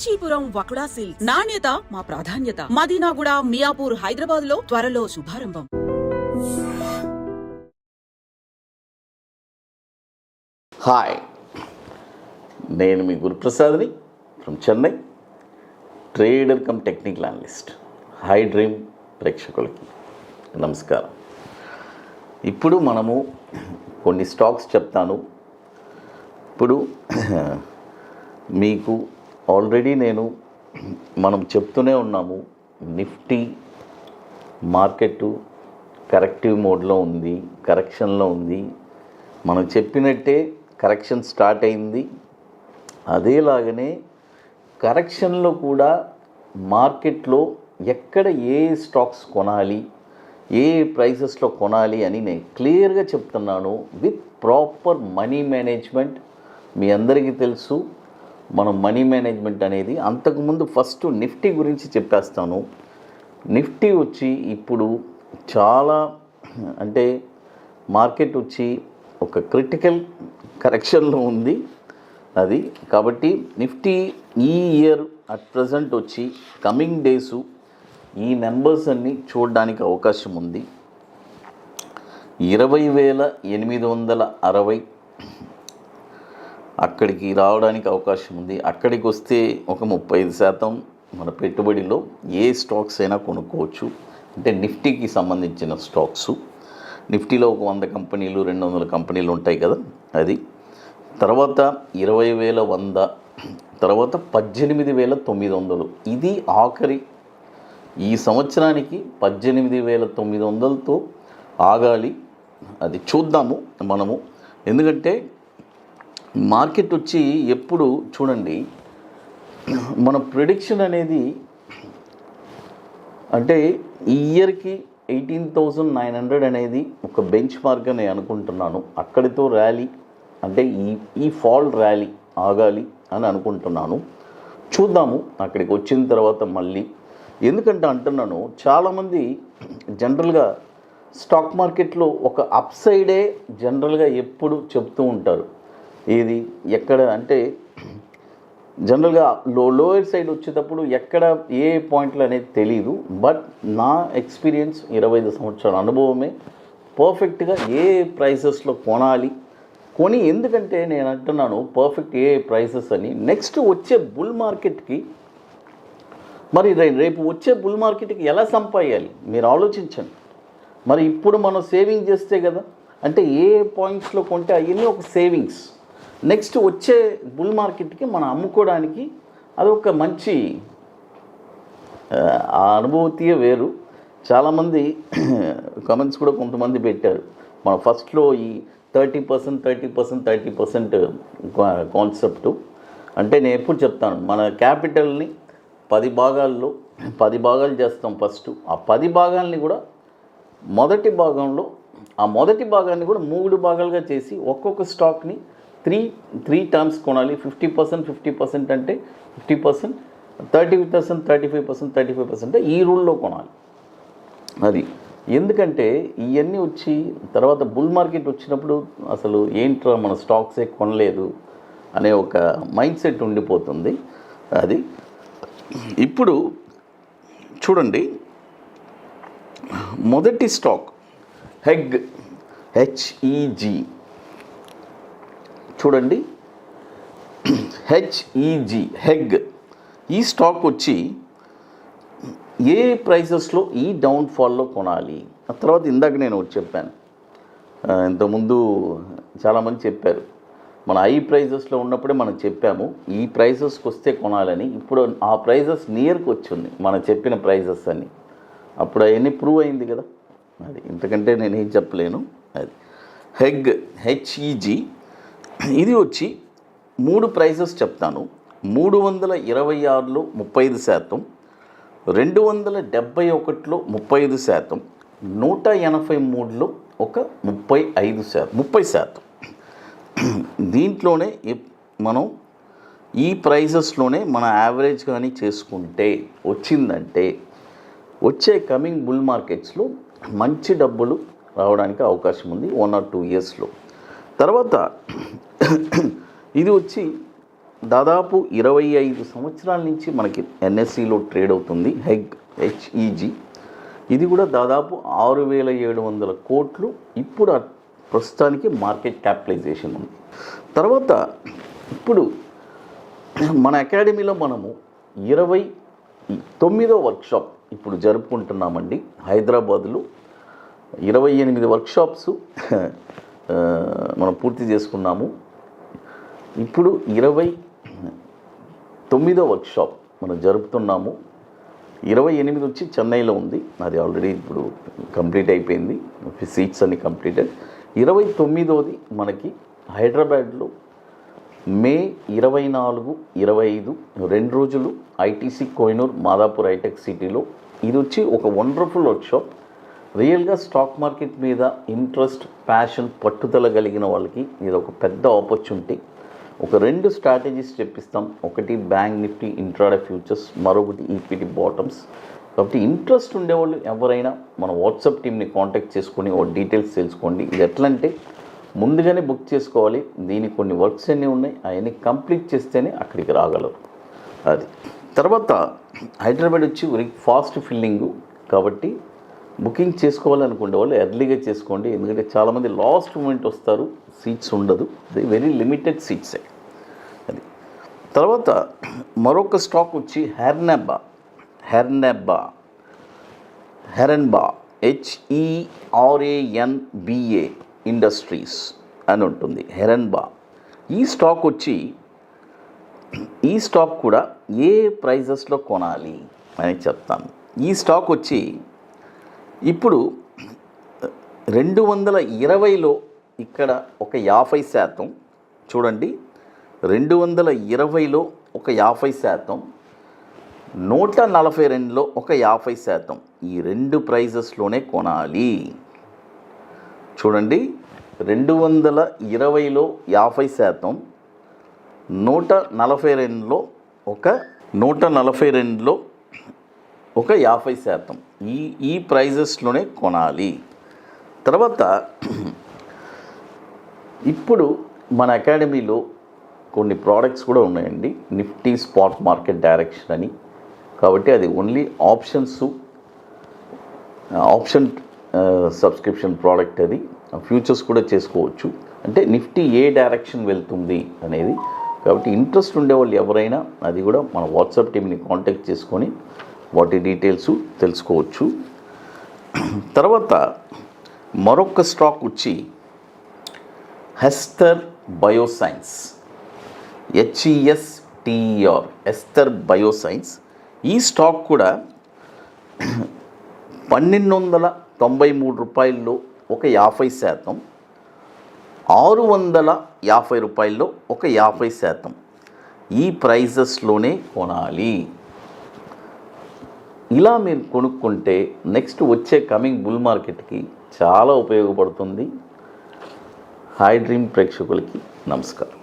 Kanchipuram వకుడా silks నాణ్యత మా ప్రాధాన్యత. మదీనాగూడ, మియాపూర్, హైదరాబాద్ లో త్వరలో శుభారంభం. హాయ్, నేను మీ గురుప్రసాద్ని from Chennai, trader cum technical analyst. High dream ప్రేక్షకులకి నమస్కారం. ఇప్పుడు మనము కొన్ని స్టాక్స్ చెప్తాను. ఇప్పుడు మీకు ఆల్రెడీ మనం చెప్తూనే ఉన్నాము, నిఫ్టీ మార్కెట్ కరెక్టివ్ మోడ్లో ఉంది, కరెక్షన్లో ఉంది. మనం చెప్పినట్టే కరెక్షన్ స్టార్ట్ అయింది. అదేలాగనే కరెక్షన్లో కూడా మార్కెట్లో ఎక్కడ ఏ స్టాక్స్ కొనాలి, ఏ ప్రైసెస్లో కొనాలి అని నేను క్లియర్గా చెప్తున్నాను, విత్ ప్రాపర్ మనీ మేనేజ్మెంట్. మీ అందరికీ తెలుసు మనం మనీ మేనేజ్మెంట్ అనేది. అంతకుముందు ఫస్ట్ నిఫ్టీ గురించి చెప్పేస్తాను. నిఫ్టీ వచ్చి ఇప్పుడు చాలా అంటే మార్కెట్ వచ్చి ఒక క్రిటికల్ కరెక్షన్లో ఉంది అది. కాబట్టి నిఫ్టీ ఈ ఇయర్ అట్ ప్రజెంట్ వచ్చి కమింగ్ డేసు ఈ నెంబర్స్ అన్నీ చూడడానికి అవకాశం ఉంది. 20,860 అక్కడికి రావడానికి అవకాశం ఉంది. అక్కడికి వస్తే ఒక 35% మన పెట్టుబడిలో ఏ స్టాక్స్ అయినా కొనుక్కోవచ్చు. అంటే నిఫ్టీకి సంబంధించిన స్టాక్స్. నిఫ్టీలో ఒక 100 కంపెనీలు, 200 కంపెనీలు ఉంటాయి కదా అది. తర్వాత 20,100, తర్వాత 18,900. ఇది ఆఖరి ఈ సంవత్సరానికి 18,900తో ఆగాలి. అది చూద్దాము మనము. ఎందుకంటే మార్కెట్ వచ్చి ఎప్పుడు చూడండి, మన ప్రిడిక్షన్ అనేది అంటే ఈ ఇయర్కి 18,900 అనేది ఒక బెంచ్ మార్క్గా నేను అనుకుంటున్నాను. అక్కడితో ర్యాలీ అంటే ఈ ఫాల్ ర్యాలీ ఆగాలి అని అనుకుంటున్నాను. చూద్దాము అక్కడికి వచ్చిన తర్వాత మళ్ళీ. ఎందుకంటే అంటున్నాను, చాలామంది జనరల్గా స్టాక్ మార్కెట్లో ఒక అప్ సైడే జనరల్గా ఎప్పుడు చెప్తూ ఉంటారు. ఏది ఎక్కడ అంటే జనరల్గా లోయర్ సైడ్ వచ్చేటప్పుడు ఎక్కడ ఏ పాయింట్లు అనేది తెలియదు. బట్ నా ఎక్స్పీరియన్స్ 25 సంవత్సరాల అనుభవమే పర్ఫెక్ట్గా ఏ ప్రైసెస్లో కొనాలి కొని. ఎందుకంటే నేను అంటున్నాను పర్ఫెక్ట్ ఏ ప్రైసెస్ అని. నెక్స్ట్ వచ్చే బుల్ మార్కెట్కి మరి రేపు వచ్చే బుల్ మార్కెట్కి ఎలా సంపాదించాలి మీరు ఆలోచించండి. మరి ఇప్పుడు మనం సేవింగ్ చేస్తే కదా, అంటే ఏ పాయింట్స్లో కొంటే అవన్నీ ఒక సేవింగ్స్. నెక్స్ట్ వచ్చే బుల్ మార్కెట్కి మనం అమ్ముకోవడానికి అదొక మంచి ఆ అనుభూతియే వేరు. చాలామంది కమెంట్స్ కూడా కొంతమంది పెట్టారు, మన ఫస్ట్లో ఈ 30% కాన్సెప్టు. అంటే నేను ఎప్పుడు చెప్తాను, మన క్యాపిటల్ని 10 భాగాలు చేస్తాం ఫస్ట్. ఆ 10 భాగాల్ని కూడా మొదటి భాగాన్ని కూడా 3 భాగాలుగా చేసి ఒక్కొక్క స్టాక్ని 3 టర్మ్స్ కొనాలి. 50% అంటే 50%, 30%, 35% ఈ రూల్లో కొనాలి అది. ఎందుకంటే ఇవన్నీ వచ్చి తర్వాత బుల్ మార్కెట్ వచ్చినప్పుడు అసలు ఏంట్రా మన స్టాక్సే కొనలేదు అనే ఒక మైండ్ సెట్ ఉండిపోతుంది అది. ఇప్పుడు చూడండి, మొదటి స్టాక్ HEG. చూడండి, హెగ్ ఈ స్టాక్ వచ్చి ఏ ప్రైసెస్లో ఈ డౌన్ఫాల్లో కొనాలి. ఆ తర్వాత ఇందాక నేను ఒకటి చెప్పాను, ఇంతకుముందు చాలామంది చెప్పారు, మన హై ప్రైజెస్లో ఉన్నప్పుడే మనం చెప్పాము ఈ ప్రైజెస్కి వస్తే కొనాలని. ఇప్పుడు ఆ ప్రైజెస్ నియర్కి వచ్చింది మనం చెప్పిన ప్రైజెస్ అని. అప్పుడు అవన్నీ ప్రూవ్ అయింది కదా అది. ఇంతకంటే నేనేం చెప్పలేను అది. HEG ఇది వచ్చి 3 ప్రైజెస్ చెప్తాను. 326లో 35%, 271లో 30%, 183లో ఒక 30%. దీంట్లోనే మనం ఈ ప్రైజెస్లోనే మన యావరేజ్ కానీ చేసుకుంటే వచ్చిందంటే వచ్చే కమింగ్ బుల్ మార్కెట్స్లో మంచి డబ్బులు రావడానికి అవకాశం ఉంది 1 or 2 ఇయర్స్లో. తర్వాత ఇది వచ్చి దాదాపు 25 సంవత్సరాల నుంచి మనకి ఎన్ఎస్సిలో ట్రేడ్ అవుతుంది. హెచ్ఈజీ ఇది కూడా దాదాపు 6,700 కోట్లు ఇప్పుడు ప్రస్తుతానికి మార్కెట్ క్యాపిటలైజేషన్ ఉంది. తర్వాత ఇప్పుడు మన అకాడమీలో మనము 29వ వర్క్షాప్ ఇప్పుడు జరుపుకుంటున్నామండి. హైదరాబాద్లో 28 వర్క్షాప్స్ మనం పూర్తి చేసుకున్నాము. ఇప్పుడు 29వ వర్క్షాప్ మనం జరుపుతున్నాము. 28 వచ్చి చెన్నైలో ఉంది, అది ఆల్రెడీ ఇప్పుడు కంప్లీట్ అయిపోయింది, సీట్స్ అన్ని కంప్లీటెడ్. 29వది మనకి హైదరాబాద్లో మే 24, 25 2 రోజులు ఐటీసీ కోహినూర్ మాదాపూర్ హైటెక్ సిటీలో. ఇది వచ్చి ఒక వండర్ఫుల్ వర్క్షాప్. రియల్గా స్టాక్ మార్కెట్ మీద ఇంట్రెస్ట్, ప్యాషన్, పట్టుదల కలిగిన వాళ్ళకి ఇది ఒక పెద్ద ఆపర్చునిటీ. ఒక 2 స్ట్రాటజీస్ చెప్పిస్తాం. ఒకటి బ్యాంక్ నిఫ్టీ ఇంట్రాడే ఫ్యూచర్స్, మరొకటి ఈక్విటీ బాటమ్స్. కాబట్టి ఇంట్రెస్ట్ ఉండేవాళ్ళు ఎవరైనా మన వాట్సాప్ టీమ్ని కాంటాక్ట్ చేసుకొని డీటెయిల్స్ తెలుసుకోండి. ఇది ఎట్లా అంటే ముందుగానే బుక్ చేసుకోవాలి. దీనికి కొన్ని వర్క్స్ అన్నీ ఉన్నాయి, అవన్నీ కంప్లీట్ చేస్తేనే అక్కడికి రాగలరు. అది తర్వాత హైదరాబాద్ వచ్చి ఫాస్ట్ ఫిల్లింగు కాబట్టి బుకింగ్ చేసుకోవాలనుకునే వాళ్ళు ఎర్లీగా చేసుకోండి. ఎందుకంటే చాలామంది లాస్ట్ మూమెంట్ వస్తారు, సీట్స్ ఉండదు, అది వెరీ లిమిటెడ్ సీట్సే. అది తర్వాత మరొక స్టాక్ వచ్చి హెరన్బా HERANBA ఇండస్ట్రీస్ అని ఉంటుంది. హెరన్బా ఈ స్టాక్ కూడా ఏ ప్రైజెస్లో కొనాలి అని చెప్తాను. ఈ స్టాక్ వచ్చి ఇప్పుడు 220లో ఇక్కడ ఒక 50% చూడండి, 220లో ఒక 50%, 142లో ఒక 50%. ఈ 2 ప్రైజెస్లోనే కొనాలి. చూడండి, 220లో 50%, 142లో ఒక 50%. ఈ ప్రైజెస్లోనే కొనాలి. తర్వాత ఇప్పుడు మన అకాడమీలో కొన్ని ప్రోడక్ట్స్ కూడా ఉన్నాయండి. నిఫ్టీ స్పాట్ మార్కెట్ డైరెక్షన్ అని, కాబట్టి అది ఓన్లీ ఆప్షన్ సబ్స్క్రిప్షన్ ప్రోడక్ట్. అది ఫ్యూచర్స్ కూడా చేసుకోవచ్చు. అంటే నిఫ్టీ ఏ డైరెక్షన్ వెళ్తుంది అనేది. కాబట్టి ఇంట్రెస్ట్ ఉండేవాళ్ళు ఎవరైనా అది కూడా మన వాట్సాప్ టీమ్ని కాంటాక్ట్ చేసుకొని వాటి డీటెయిల్స్ తెలుసుకోవచ్చు. తర్వాత మరొక స్టాక్ వచ్చి హెస్టర్ బయోసైన్స్, HESTER, హెస్టర్ బయోసైన్స్. ఈ స్టాక్ కూడా 1,293 రూపాయల్లో ఒక 50%, 650 రూపాయల్లో ఒక 50%. ఈ ప్రైజెస్లోనే కొనాలి. ఇలా మీరు కొనుక్కుంటే నెక్స్ట్ వచ్చే కమింగ్ బుల్ మార్కెట్కి చాలా ఉపయోగపడుతుంది. హై డ్రీమ్ ప్రేక్షకులకి నమస్కారం.